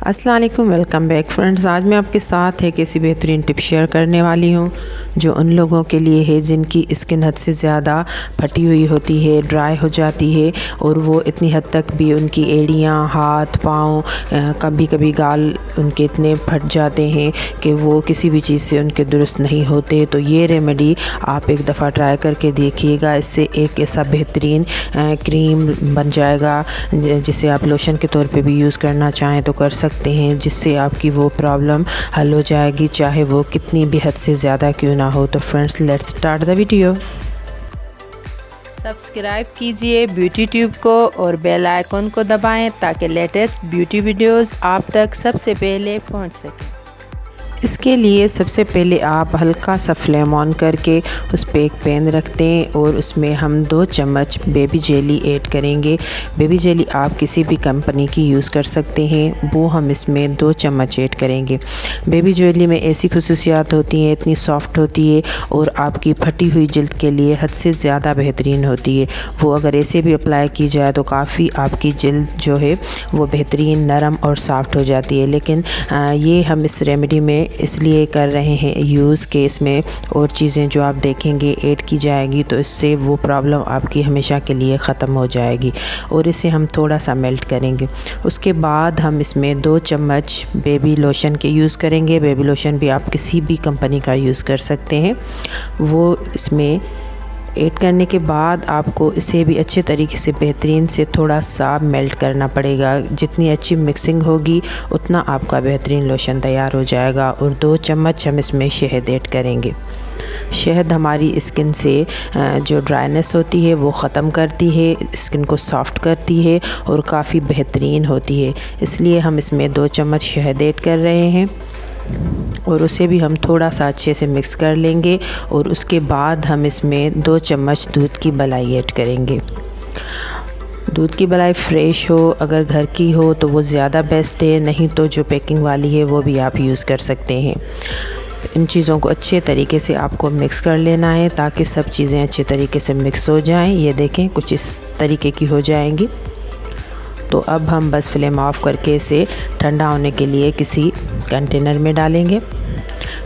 अस्सलाम वालेकुम, welcome back friends. आज मैं आपके साथ एक ऐसी बेहतरीन टिप शेयर करने वाली हूँ जो उन लोगों के लिए है जिनकी स्किन हद से ज़्यादा फटी हुई होती है, ड्राई हो जाती है और वो इतनी हद तक भी उनकी एड़ियाँ, हाथ, पाँव, कभी कभी गाल उनके इतने फट जाते हैं कि वो किसी भी चीज़ से उनके दुरुस्त नहीं होते। तो ये रेमेडी आप एक दफ़ा ट्राई करके देखिएगा। इससे एक ऐसा बेहतरीन क्रीम बन जाएगा जिसे आप लोशन के तौर पे भी यूज़ करना चाहें तो कर सकते हैं, जिससे आपकी वो प्रॉब्लम हल हो जाएगी, चाहे वो कितनी भी हद से ज़्यादा क्यों ना हो। तो friends, let's start the video. Subscribe कीजिए ब्यूटी ट्यूब को और बेल आइकन को दबाएं ताकि लेटेस्ट ब्यूटी वीडियोस आप तक सबसे पहले पहुंच सकें। इसके लिए सबसे पहले आप हल्का सा फ्लेम ऑन करके उस पर एक पैन रख दें और उसमें हम 2 चम्मच बेबी जेली ऐड करेंगे। बेबी जेली आप किसी भी कंपनी की यूज़ कर सकते हैं, वो हम इसमें 2 चम्मच ऐड करेंगे। बेबी जेली में ऐसी खुसूसियात होती हैं, इतनी सॉफ्ट होती है और आपकी फटी हुई जल्द के लिए हद से ज़्यादा बेहतरीन होती है। वो अगर ऐसे भी अप्लाई की जाए तो काफ़ी आपकी जल्द जो है वो बेहतरीन नरम और सॉफ्ट हो जाती है। लेकिन ये हम इस रेमेडी में इसलिए कर रहे हैं यूज़ के इसमें और चीज़ें जो आप देखेंगे ऐड की जाएगी, तो इससे वो प्रॉब्लम आपकी हमेशा के लिए ख़त्म हो जाएगी। और इसे हम थोड़ा सा मेल्ट करेंगे। उसके बाद हम इसमें 2 चम्मच बेबी लोशन के यूज़ करेंगे। बेबी लोशन भी आप किसी भी कंपनी का यूज़ कर सकते हैं। वो इसमें ऐड करने के बाद आपको इसे भी अच्छे तरीके से बेहतरीन से थोड़ा सा मेल्ट करना पड़ेगा। जितनी अच्छी मिक्सिंग होगी उतना आपका बेहतरीन लोशन तैयार हो जाएगा। और 2 चम्मच हम इसमें शहद ऐड करेंगे। शहद हमारी स्किन से जो ड्राइनेस होती है वो ख़त्म करती है, स्किन को सॉफ्ट करती है और काफ़ी बेहतरीन होती है। इसलिए हम इसमें 2 चम्मच शहद ऐड कर रहे हैं और उसे भी हम थोड़ा सा अच्छे से मिक्स कर लेंगे। और उसके बाद हम इसमें 2 चम्मच दूध की मलाई ऐड करेंगे। दूध की मलाई फ़्रेश हो, अगर घर की हो तो वो ज़्यादा बेस्ट है, नहीं तो जो पैकिंग वाली है वो भी आप यूज़ कर सकते हैं। इन चीज़ों को अच्छे तरीके से आपको मिक्स कर लेना है ताकि सब चीज़ें अच्छे तरीके से मिक्स हो जाएं। ये देखें कुछ इस तरीके की हो जाएंगी। तो अब हम बस फ्लेम ऑफ करके इसे ठंडा होने के लिए किसी कंटेनर में डालेंगे।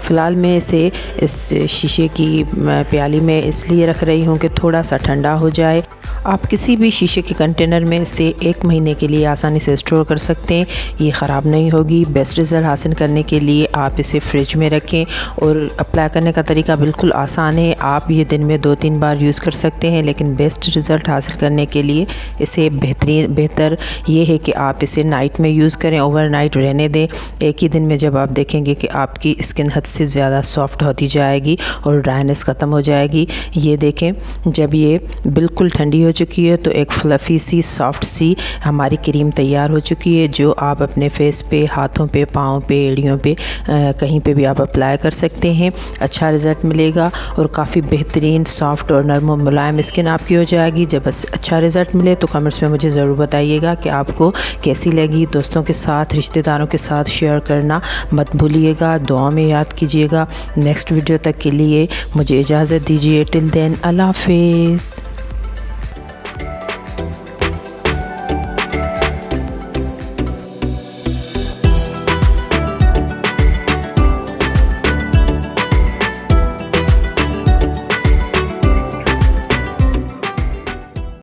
फ़िलहाल मैं इसे इस शीशे की प्याली में इसलिए रख रही हूँ कि थोड़ा सा ठंडा हो जाए। आप किसी भी शीशे के कंटेनर में इसे 1 महीने के लिए आसानी से स्टोर कर सकते हैं, ये ख़राब नहीं होगी। बेस्ट रिज़ल्ट हासिल करने के लिए आप इसे फ्रिज में रखें। और अप्लाई करने का तरीका बिल्कुल आसान है। आप ये दिन में 2-3 बार यूज़ कर सकते हैं, लेकिन बेस्ट रिज़ल्ट हासिल करने के लिए इसे बेहतर ये है कि आप इसे नाइट में यूज़ करें, ओवरनाइट रहने दें। एक ही दिन में जब आप देखेंगे कि आपकी स्किन हद से ज़्यादा सॉफ्ट होती जाएगी और ड्राइनेस ख़त्म हो जाएगी। ये देखें, जब ये बिल्कुल ठंडी हो चुकी है तो एक फ्लफ़ी सी सॉफ्ट सी हमारी क्रीम तैयार हो चुकी है, जो आप अपने फेस पे, हाथों पे, पाँव पे, एड़ियों पे, कहीं पे भी आप अप्लाई कर सकते हैं। अच्छा रिज़ल्ट मिलेगा और काफ़ी बेहतरीन सॉफ्ट और नरम और मुलायम स्किन आपकी हो जाएगी। जब अच्छा रिज़ल्ट मिले तो कमेंट्स में मुझे ज़रूर बताइएगा कि आपको कैसी लगी। दोस्तों के साथ, रिश्तेदारों के साथ शेयर करना मत भूलिएगा। दुआ में याद कीजिएगा। नेक्स्ट वीडियो तक के लिए मुझे इजाज़त दीजिए। टिल देन, अल्लाह हाफ़िज़।